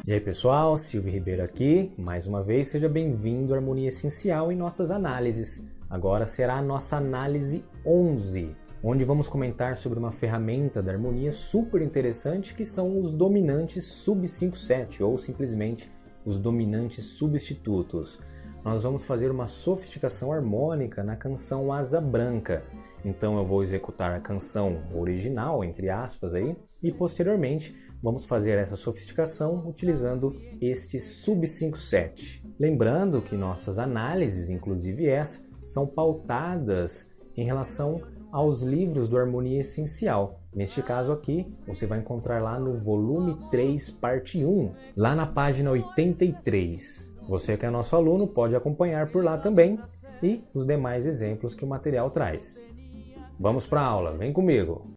E aí pessoal, Silvio Ribeiro aqui, mais uma vez seja bem-vindo à Harmonia Essencial em nossas análises. Agora será a nossa análise 11, onde vamos comentar sobre uma ferramenta da harmonia super interessante que são os dominantes sub-5/7 ou simplesmente os dominantes substitutos. Nós vamos fazer uma sofisticação harmônica na canção Asa Branca. Então eu vou executar a canção original, entre aspas, aí, e posteriormente vamos fazer essa sofisticação utilizando este sub-5/7. Lembrando que nossas análises, inclusive essa, são pautadas em relação aos livros do Harmonia Essencial. Neste caso aqui, você vai encontrar lá no volume 3, parte 1, lá na página 83. Você que é nosso aluno pode acompanhar por lá também e os demais exemplos que o material traz. Vamos para a aula, vem comigo!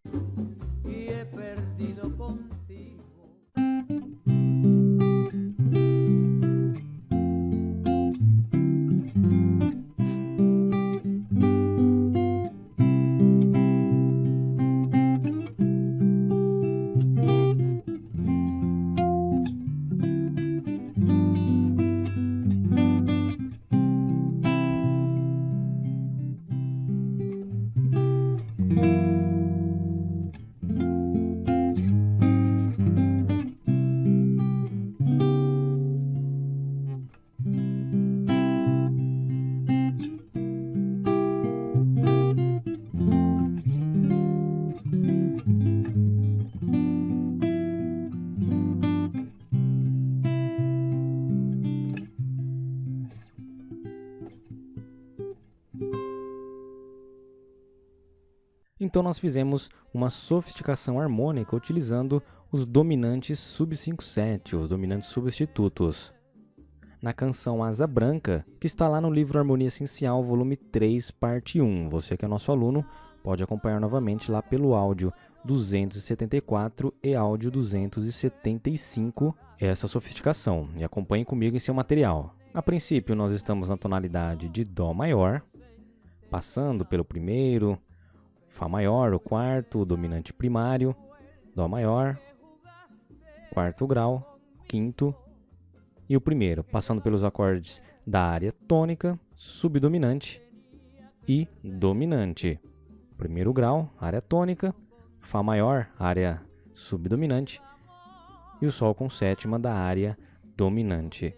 Então nós fizemos uma sofisticação harmônica utilizando os dominantes sub-5/7, os dominantes substitutos. Na canção Asa Branca, que está lá no livro Harmonia Essencial, volume 3, parte 1. Você que é nosso aluno pode acompanhar novamente lá pelo áudio 274 e áudio 275 essa sofisticação. E acompanhe comigo em seu material. A princípio nós estamos na tonalidade de Dó maior, passando pelo primeiro, Fá maior, o quarto, o dominante primário, Dó maior, quarto grau, quinto e o primeiro, passando pelos acordes da área tônica, subdominante e dominante. Primeiro grau, área tônica, Fá maior, área subdominante e o Sol com sétima da área dominante.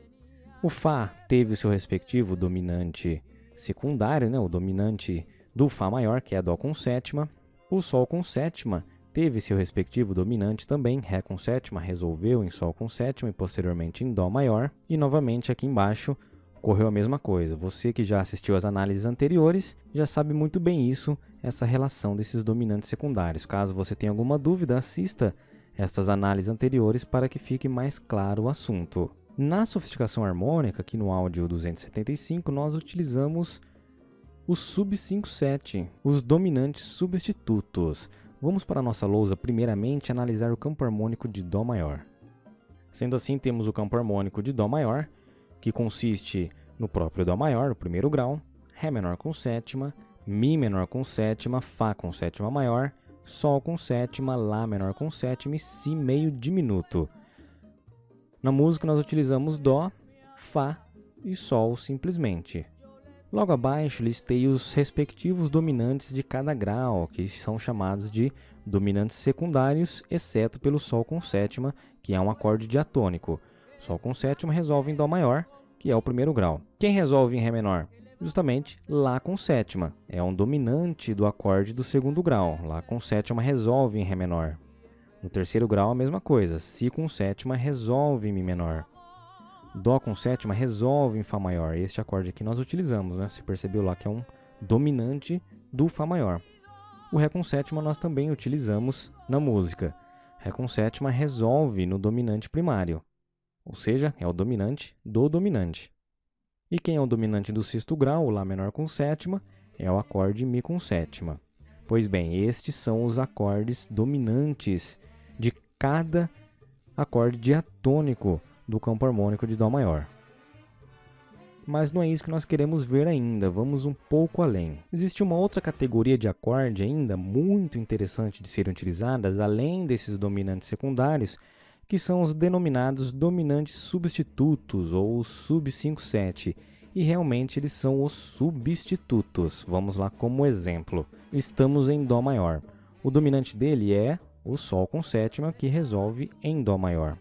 O Fá teve o seu respectivo dominante secundário, o dominante do Fá maior, que é Dó com sétima. O Sol com sétima teve seu respectivo dominante também, Ré com sétima, resolveu em Sol com sétima e posteriormente em Dó maior. E novamente aqui embaixo ocorreu a mesma coisa. Você que já assistiu às análises anteriores já sabe muito bem isso, essa relação desses dominantes secundários. Caso você tenha alguma dúvida, assista estas análises anteriores para que fique mais claro o assunto. Na sofisticação harmônica, aqui no áudio 275, nós utilizamos o sub-5/7, os dominantes substitutos. Vamos para a nossa lousa primeiramente analisar o campo harmônico de Dó maior. Sendo assim, temos o campo harmônico de Dó maior, que consiste no próprio Dó maior, o primeiro grau, Ré menor com sétima, Mi menor com sétima, Fá com sétima maior, Sol com sétima, Lá menor com sétima e Si meio diminuto. Na música nós utilizamos Dó, Fá e Sol simplesmente. Logo abaixo listei os respectivos dominantes de cada grau, que são chamados de dominantes secundários, exceto pelo Sol com sétima, que é um acorde diatônico. Sol com sétima resolve em Dó maior, que é o primeiro grau. Quem resolve em Ré menor? Justamente Lá com sétima, é um dominante do acorde do segundo grau. Lá com sétima resolve em Ré menor. No terceiro grau a mesma coisa, Si com sétima resolve em Mi menor. Dó com sétima resolve em Fá maior. Este acorde aqui nós utilizamos, Você percebeu lá que é um dominante do Fá maior. O Ré com sétima nós também utilizamos na música. Ré com sétima resolve no dominante primário, ou seja, é o dominante do dominante. E quem é o dominante do sexto grau, o Lá menor com sétima, é o acorde Mi com sétima. Pois bem, estes são os acordes dominantes de cada acorde diatônico do campo harmônico de Dó maior. Mas não é isso que nós queremos ver ainda, vamos um pouco além. Existe uma outra categoria de acorde ainda muito interessante de serem utilizadas, além desses dominantes secundários, que são os denominados dominantes substitutos ou sub-5/7. E realmente eles são os substitutos. Vamos lá como exemplo. Estamos em Dó maior. O dominante dele é o Sol com sétima, que resolve em Dó maior.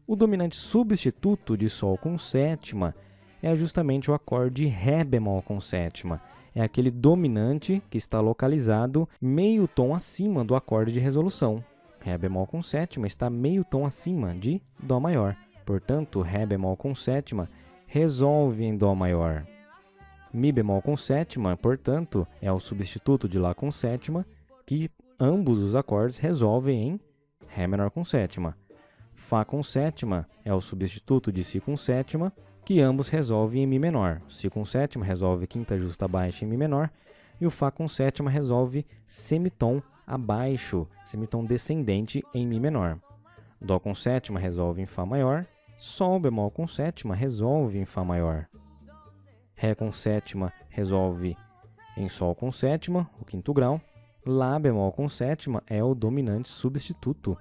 O dominante substituto de Sol com sétima é justamente o acorde Ré bemol com sétima. É aquele dominante que está localizado meio tom acima do acorde de resolução. Ré bemol com sétima está meio tom acima de Dó maior. Portanto, Ré bemol com sétima resolve em Dó maior. Mi bemol com sétima, portanto, é o substituto de Lá com sétima, que ambos os acordes resolvem em Ré menor com sétima. Fá com sétima é o substituto de Si com sétima, que ambos resolvem em Mi menor. Si com sétima resolve quinta justa baixa em Mi menor, e o Fá com sétima resolve semitom abaixo, semitom descendente em Mi menor. Dó com sétima resolve em Fá maior, Sol bemol com sétima resolve em Fá maior. Ré com sétima resolve em Sol com sétima, o quinto grau. Lá bemol com sétima é o dominante substituto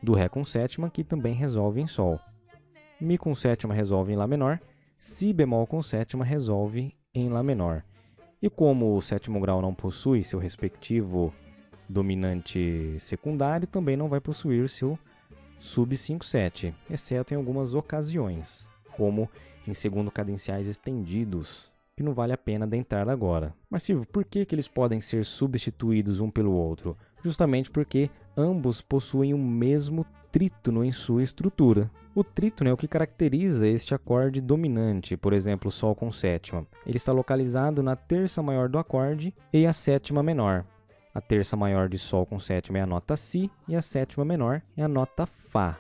do Ré com sétima, que também resolve em Sol. Mi com sétima resolve em Lá menor, Si bemol com sétima resolve em Lá menor. E como o sétimo grau não possui seu respectivo dominante secundário, também não vai possuir seu sub-5/7, exceto em algumas ocasiões, como em segundo cadenciais estendidos, que não vale a pena adentrar agora. Mas Silvio, por que eles podem ser substituídos um pelo outro? Justamente porque ambos possuem o mesmo trítono em sua estrutura. O trítono é o que caracteriza este acorde dominante, por exemplo, Sol com sétima. Ele está localizado na terça maior do acorde e a sétima menor. A terça maior de Sol com sétima é a nota Si e a sétima menor é a nota Fá.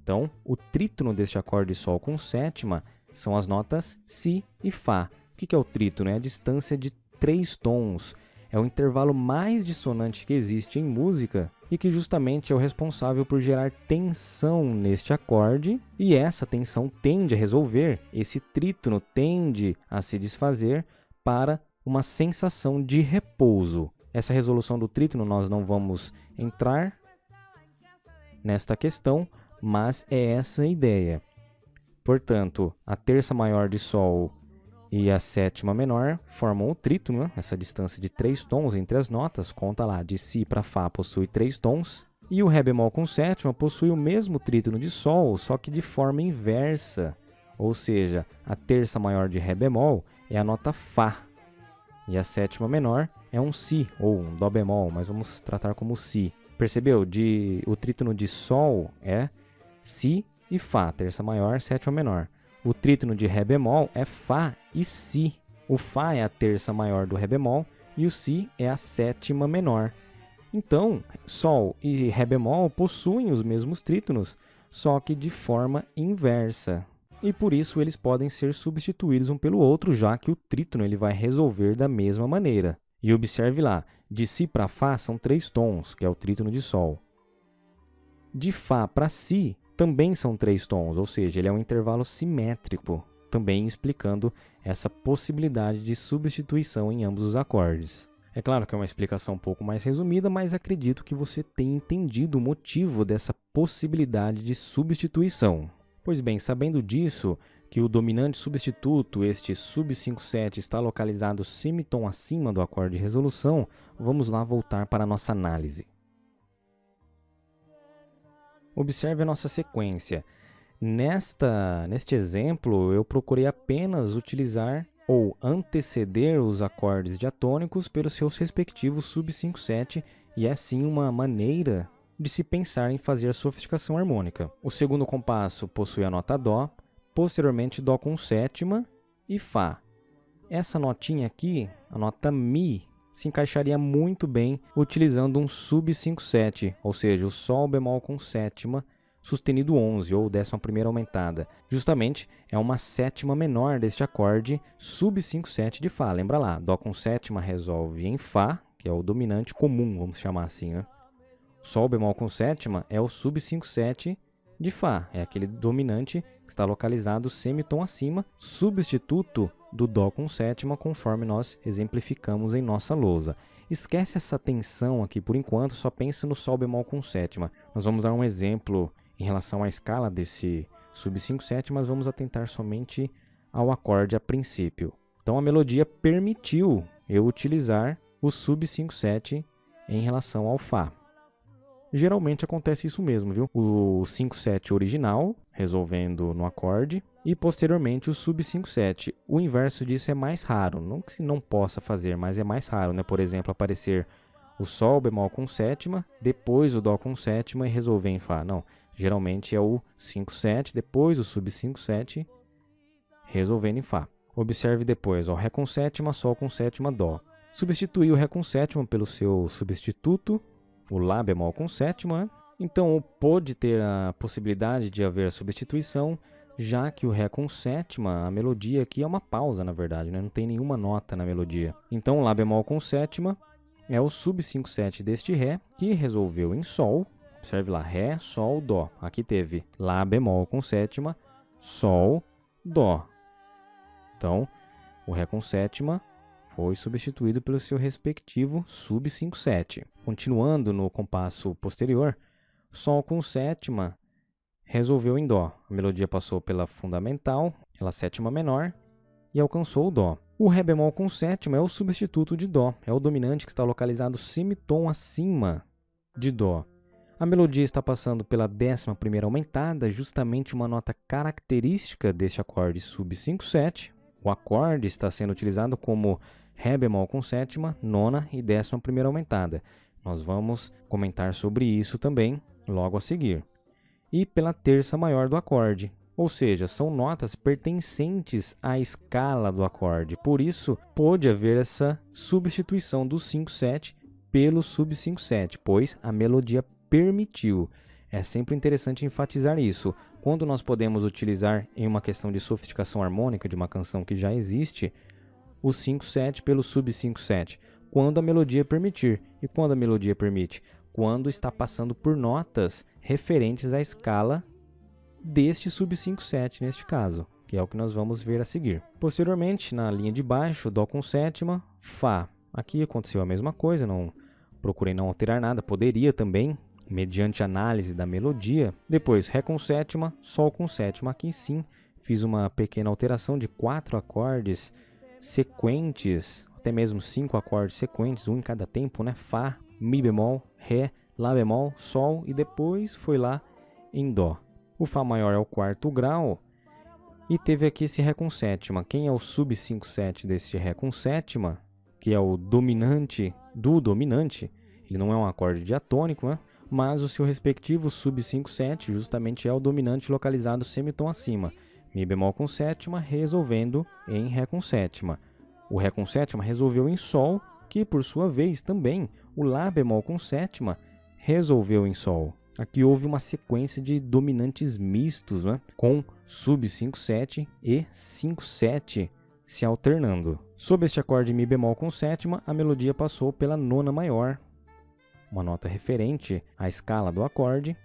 Então, o trítono deste acorde Sol com sétima são as notas Si e Fá. O que é o trítono? É a distância de 3 tons. É o intervalo mais dissonante que existe em música e que justamente é o responsável por gerar tensão neste acorde, e essa tensão tende a resolver, esse trítono tende a se desfazer para uma sensação de repouso. Essa resolução do trítono nós não vamos entrar nesta questão, mas é essa a ideia. Portanto, a terça maior de Sol e a sétima menor formam o trítono, né? Essa distância de 3 tons entre as notas, conta lá, de Si para Fá possui 3 tons, e o Ré bemol com sétima possui o mesmo trítono de Sol, só que de forma inversa, ou seja, a terça maior de Ré bemol é a nota Fá, e a sétima menor é um Si, ou um Dó bemol, mas vamos tratar como Si. Percebeu? O trítono de Sol é Si e Fá, terça maior, sétima menor. O trítono de Ré bemol é Fá e Si. O Fá é a terça maior do Ré bemol e o Si é a sétima menor. Então, Sol e Ré bemol possuem os mesmos trítonos, só que de forma inversa. E por isso eles podem ser substituídos um pelo outro, já que o trítono ele vai resolver da mesma maneira. E observe lá, de Si para Fá são 3 tons, que é o trítono de Sol. De Fá para Si também são 3 tons, ou seja, ele é um intervalo simétrico, também explicando essa possibilidade de substituição em ambos os acordes. É claro que é uma explicação um pouco mais resumida, mas acredito que você tenha entendido o motivo dessa possibilidade de substituição. Pois bem, sabendo disso, que o dominante substituto, este sub-5/7, está localizado semitom acima do acorde de resolução, vamos lá voltar para a nossa análise. Observe a nossa sequência. Neste exemplo, eu procurei apenas utilizar ou anteceder os acordes diatônicos pelos seus respectivos sub-5/7, e é sim uma maneira de se pensar em fazer a sofisticação harmônica. O segundo compasso possui a nota Dó, posteriormente Dó com sétima e Fá. Essa notinha aqui, a nota Mi, se encaixaria muito bem utilizando um sub-5/7, ou seja, o Sol bemol com sétima sustenido 11, ou 11ª aumentada. Justamente é uma sétima menor deste acorde sub-5/7 de Fá. Lembra lá, Dó com sétima resolve em Fá, que é o dominante comum, vamos chamar assim, né? Sol bemol com sétima é o sub-5/7 de Fá, é aquele dominante que está localizado semitom acima, substituto do Dó com sétima, conforme nós exemplificamos em nossa lousa. Esquece essa tensão aqui por enquanto, só pensa no Sol bemol com sétima. Nós vamos dar um exemplo em relação à escala desse sub 5/7, mas vamos atentar somente ao acorde a princípio. Então a melodia permitiu eu utilizar o sub 5/7 em relação ao Fá. Geralmente acontece isso mesmo, viu? O 5/7 original, resolvendo no acorde, e posteriormente o sub 5/7. O inverso disso é mais raro, não que se não possa fazer, mas é mais raro, né? Por exemplo, aparecer o Sol bemol com sétima, depois o Dó com sétima e resolver em Fá. Não, geralmente é o 5/7, depois o sub 5/7, resolvendo em Fá. Observe depois, ó, Ré com sétima, Sol com sétima, Dó. Substituir o Ré com sétima pelo seu substituto, o Lá bemol com sétima, né? Então pode ter a possibilidade de haver a substituição, já que o Ré com sétima, a melodia aqui é uma pausa, na verdade, né? Não tem nenhuma nota na melodia. Então o Lá bemol com sétima é o sub 5/7 deste Ré, que resolveu em Sol. Observe lá, Ré, Sol, Dó. Aqui teve Lá bemol com sétima, Sol, Dó. Então, o Ré com sétima foi substituído pelo seu respectivo sub 5/7. Continuando no compasso posterior, Sol com sétima resolveu em Dó. A melodia passou pela fundamental, pela sétima menor e alcançou o Dó. O Ré bemol com sétima é o substituto de Dó, é o dominante que está localizado semitom acima de Dó. A melodia está passando pela 11ª aumentada, justamente uma nota característica deste acorde sub 5/7. O acorde está sendo utilizado como Ré bemol com sétima, nona e 11ª aumentada. Nós vamos comentar sobre isso também logo a seguir. E pela terça maior do acorde, ou seja, são notas pertencentes à escala do acorde. Por isso, pôde haver essa substituição do 5/7 pelo sub 5/7, pois a melodia permitiu. É sempre interessante enfatizar isso. Quando nós podemos utilizar em uma questão de sofisticação harmônica de uma canção que já existe, o 5/7 pelo sub 5/7, quando a melodia permitir. E quando a melodia permite? Quando está passando por notas referentes à escala deste sub 5/7 neste caso, que é o que nós vamos ver a seguir. Posteriormente, na linha de baixo, Dó com sétima, Fá. Aqui aconteceu a mesma coisa, procurei não alterar nada, poderia também, mediante análise da melodia. Depois, Ré com sétima, Sol com sétima. Aqui sim, fiz uma pequena alteração de 4 acordes sequentes, até mesmo 5 acordes sequentes, um em cada tempo, né? Fá, Mi bemol, Ré, Lá bemol, Sol e depois foi lá em Dó. O Fá maior é o 4º grau e teve aqui esse Ré com sétima. Quem é o sub 5/7 desse Ré com sétima, que é o dominante do dominante? Ele não é um acorde diatônico, né? Mas o seu respectivo sub 5/7 justamente é o dominante localizado semitom acima. Mi bemol com sétima resolvendo em Ré com sétima. O Ré com sétima resolveu em Sol, que por sua vez também o Lá bemol com sétima resolveu em Sol. Aqui houve uma sequência de dominantes mistos, né? Com sub 5/7 e 5/7 se alternando. Sob este acorde Mi bemol com sétima, a melodia passou pela nona maior, uma nota referente à escala do acorde.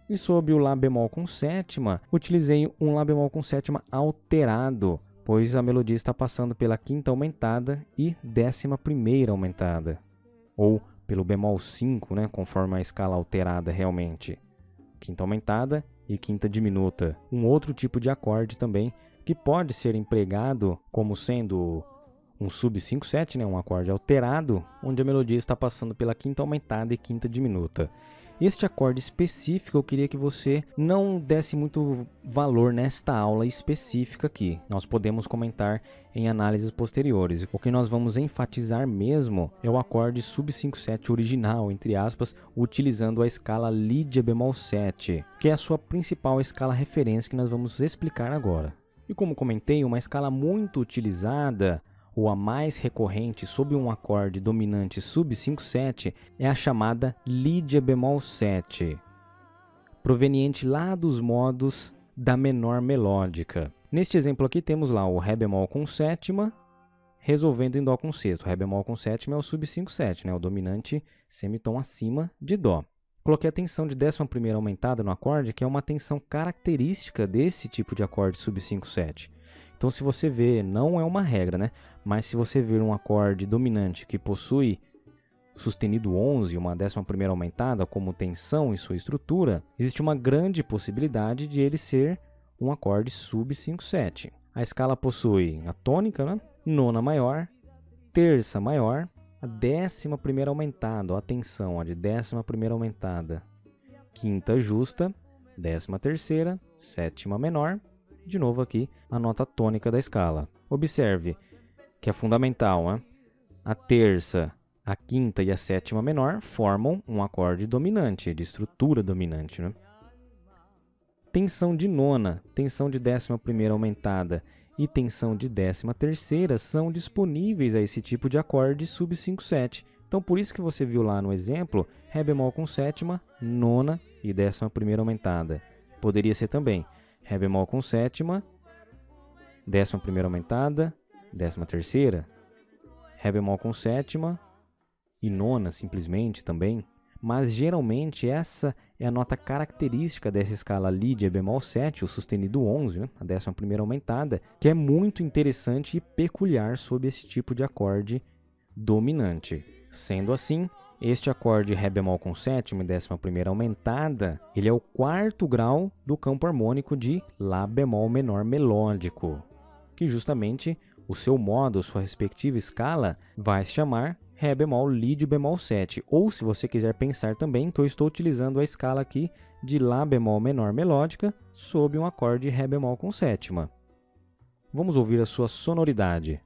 E sob o Lá bemol com sétima, utilizei um Lá bemol com sétima alterado, pois a melodia está passando pela 5ª aumentada e 11ª aumentada, ou pelo bemol 5, né, conforme a escala alterada realmente. 5ª aumentada e 5ª diminuta. Um outro tipo de acorde também que pode ser empregado como sendo um sub 5/7, né, um acorde alterado, onde a melodia está passando pela 5ª aumentada e 5ª diminuta. Este acorde específico eu queria que você não desse muito valor nesta aula específica aqui. Nós podemos comentar em análises posteriores. O que nós vamos enfatizar mesmo é o acorde sub 5/7 original, entre aspas, utilizando a escala Lídia bemol 7, que é a sua principal escala referência que nós vamos explicar agora. E como comentei, uma escala muito utilizada, ou a mais recorrente sob um acorde dominante sub 5/7 é a chamada Lídia bemol 7, proveniente lá dos modos da menor melódica. Neste exemplo aqui temos lá o Ré bemol com sétima, resolvendo em Dó com sexto. O Ré bemol com sétima é o sub 5/7, né? O dominante semitom acima de Dó. Coloquei a tensão de 11ª aumentada no acorde, que é uma tensão característica desse tipo de acorde sub 5/7. Então, se você vê, não é uma regra, né? Mas se você ver um acorde dominante que possui sustenido 11, uma 11ª aumentada como tensão em sua estrutura, existe uma grande possibilidade de ele ser um acorde sub 5/7. A escala possui a tônica, né? Nona maior, terça maior, a 11ª aumentada, ó, atenção, a de 11ª aumentada, quinta justa, 13ª, sétima menor, de novo aqui a nota tônica da escala. Observe que a fundamental, né? A terça, a quinta e a sétima menor formam um acorde dominante, de estrutura dominante, né? Tensão de nona, tensão de 11ª aumentada e tensão de 13ª são disponíveis a esse tipo de acorde sub 5/7. Então, por isso que você viu lá no exemplo, Ré bemol com sétima, nona e 11ª aumentada. Poderia ser também Ré bemol com sétima, 11ª aumentada, 13ª, Ré bemol com sétima e nona simplesmente também. Mas geralmente essa é a nota característica dessa escala Lídia bemol 7, o sustenido 11, né? A 11ª aumentada, que é muito interessante e peculiar sob esse tipo de acorde dominante. Sendo assim, este acorde Ré bemol com sétima e 11ª aumentada, ele é o 4º grau do campo harmônico de Lá bemol menor melódico, que justamente o seu modo, sua respectiva escala, vai se chamar Ré bemol Lídio bemol 7, ou se você quiser pensar também que eu estou utilizando a escala aqui de Lá bemol menor melódica sob um acorde Ré bemol com sétima. Vamos ouvir a sua sonoridade.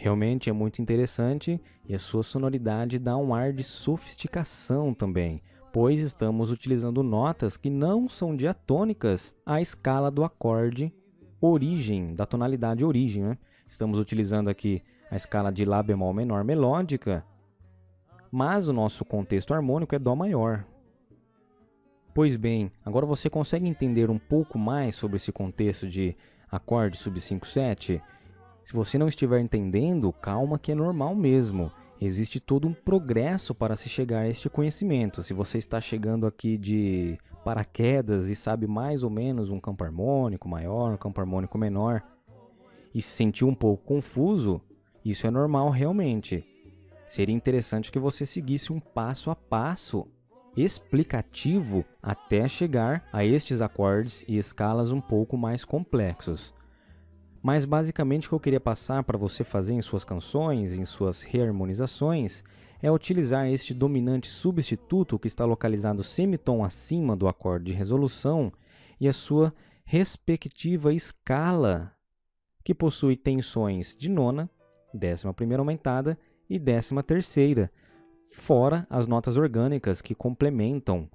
Realmente é muito interessante e a sua sonoridade dá um ar de sofisticação também, pois estamos utilizando notas que não são diatônicas à escala do acorde origem, da tonalidade origem, né? Estamos utilizando aqui a escala de Lá bemol menor melódica, mas o nosso contexto harmônico é Dó maior. Pois bem, agora você consegue entender um pouco mais sobre esse contexto de acorde sub 5/7? Se você não estiver entendendo, calma que é normal mesmo. Existe todo um progresso para se chegar a este conhecimento. Se você está chegando aqui de paraquedas e sabe mais ou menos um campo harmônico maior, um campo harmônico menor, e se sentiu um pouco confuso, isso é normal realmente. Seria interessante que você seguisse um passo a passo explicativo até chegar a estes acordes e escalas um pouco mais complexos. Mas basicamente o que eu queria passar para você fazer em suas canções, em suas reharmonizações, é utilizar este dominante substituto que está localizado semitom acima do acorde de resolução e a sua respectiva escala, que possui tensões de nona, 11ª aumentada e 13ª, fora as notas orgânicas que complementam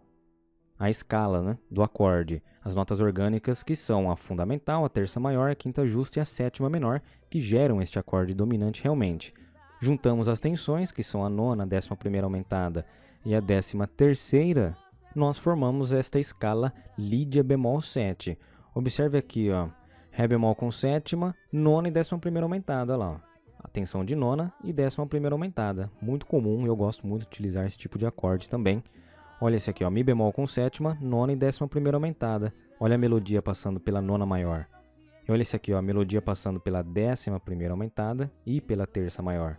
a escala, né, do acorde. As notas orgânicas que são a fundamental, a terça maior, a quinta justa e a sétima menor, que geram este acorde dominante realmente. Juntamos as tensões, que são a nona, a 11ª aumentada e a 13ª, nós formamos esta escala Lídia bemol 7. Observe aqui, ó, Ré bemol com sétima, nona e 11ª aumentada, lá, ó. A tensão de nona e 11ª aumentada. Muito comum, eu gosto muito de utilizar esse tipo de acorde também. Olha esse aqui, ó, Mi bemol com sétima, nona e 11ª aumentada. Olha a melodia passando pela nona maior. E olha esse aqui, ó, a melodia passando pela 11ª aumentada e pela terça maior.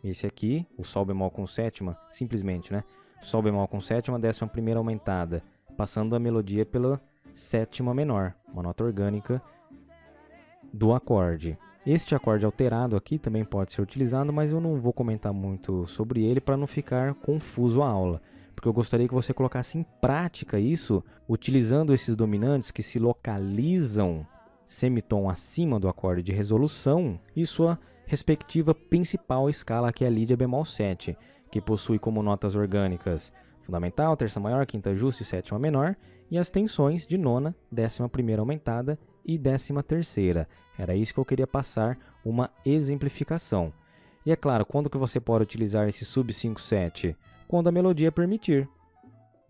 Esse aqui, o Sol bemol com sétima, simplesmente, né? Sol bemol com sétima, 11ª aumentada, passando a melodia pela sétima menor, uma nota orgânica do acorde. Este acorde alterado aqui também pode ser utilizado, mas eu não vou comentar muito sobre ele para não ficar confuso a aula. Porque eu gostaria que você colocasse em prática isso, utilizando esses dominantes que se localizam semitom acima do acorde de resolução e sua respectiva principal escala, que é a Lídia bemol 7, que possui como notas orgânicas fundamental, terça maior, quinta justa e sétima menor, e as tensões de nona, 11ª aumentada e 13ª. Era isso que eu queria passar, uma exemplificação. E é claro, quando que você pode utilizar esse sub 5/7? Quando a melodia permitir.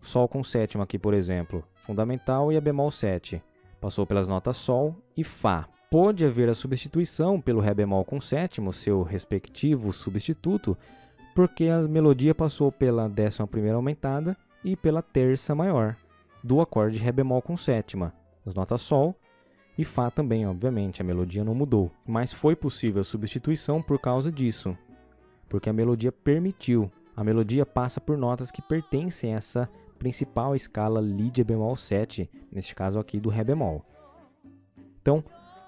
Sol com sétima aqui, por exemplo, fundamental e a bemol 7. Passou pelas notas Sol e Fá, pôde haver a substituição pelo Ré bemol com sétimo, seu respectivo substituto, porque a melodia passou pela 11ª aumentada e pela terça maior do acorde Ré bemol com sétima, as notas Sol e Fá também, obviamente, a melodia não mudou. Mas foi possível a substituição por causa disso, porque a melodia permitiu. A melodia passa por notas que pertencem a essa principal escala Lídia bemol 7, neste caso aqui do Ré bemol. Então,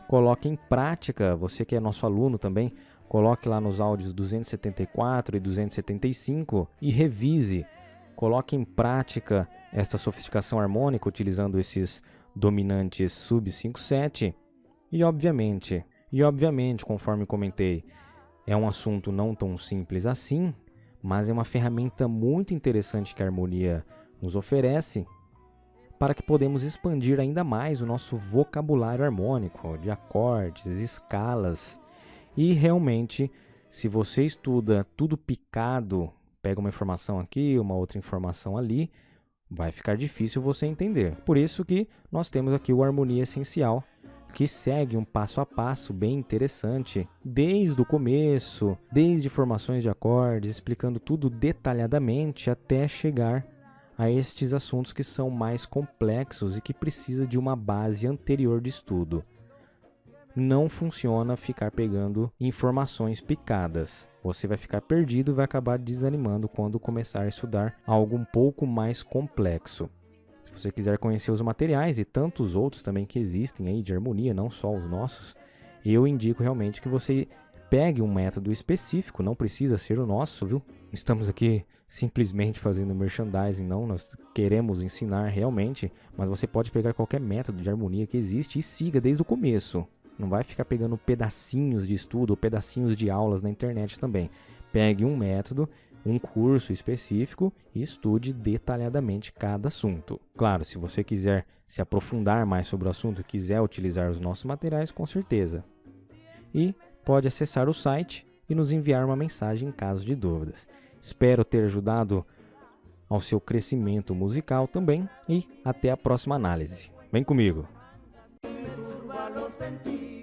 coloque em prática, você que é nosso aluno também, coloque lá nos áudios 274 e 275 e revise. Coloque em prática essa sofisticação harmônica utilizando esses dominantes sub 5/7 e obviamente, conforme comentei, é um assunto não tão simples assim, mas é uma ferramenta muito interessante que a harmonia nos oferece para que podemos expandir ainda mais o nosso vocabulário harmônico de acordes, escalas. E realmente, se você estuda tudo picado, pega uma informação aqui, uma outra informação ali, vai ficar difícil você entender. Por isso que nós temos aqui o Harmonia Essencial, que segue um passo a passo bem interessante, desde o começo, desde formações de acordes, explicando tudo detalhadamente até chegar a estes assuntos que são mais complexos e que precisa de uma base anterior de estudo. Não funciona ficar pegando informações picadas. Você vai ficar perdido e vai acabar desanimando quando começar a estudar algo um pouco mais complexo. Se você quiser conhecer os materiais e tantos outros também que existem aí de harmonia, não só os nossos, eu indico realmente que você pegue um método específico, não precisa ser o nosso, viu? Estamos aqui simplesmente fazendo merchandising, não, nós queremos ensinar realmente, mas você pode pegar qualquer método de harmonia que existe e siga desde o começo. Não vai ficar pegando pedacinhos de estudo ou pedacinhos de aulas na internet também. Pegue um método, um curso específico e estude detalhadamente cada assunto. Claro, se você quiser se aprofundar mais sobre o assunto e quiser utilizar os nossos materiais, com certeza. E pode acessar o site e nos enviar uma mensagem em caso de dúvidas. Espero ter ajudado ao seu crescimento musical também e até a próxima análise. Vem comigo! Sentir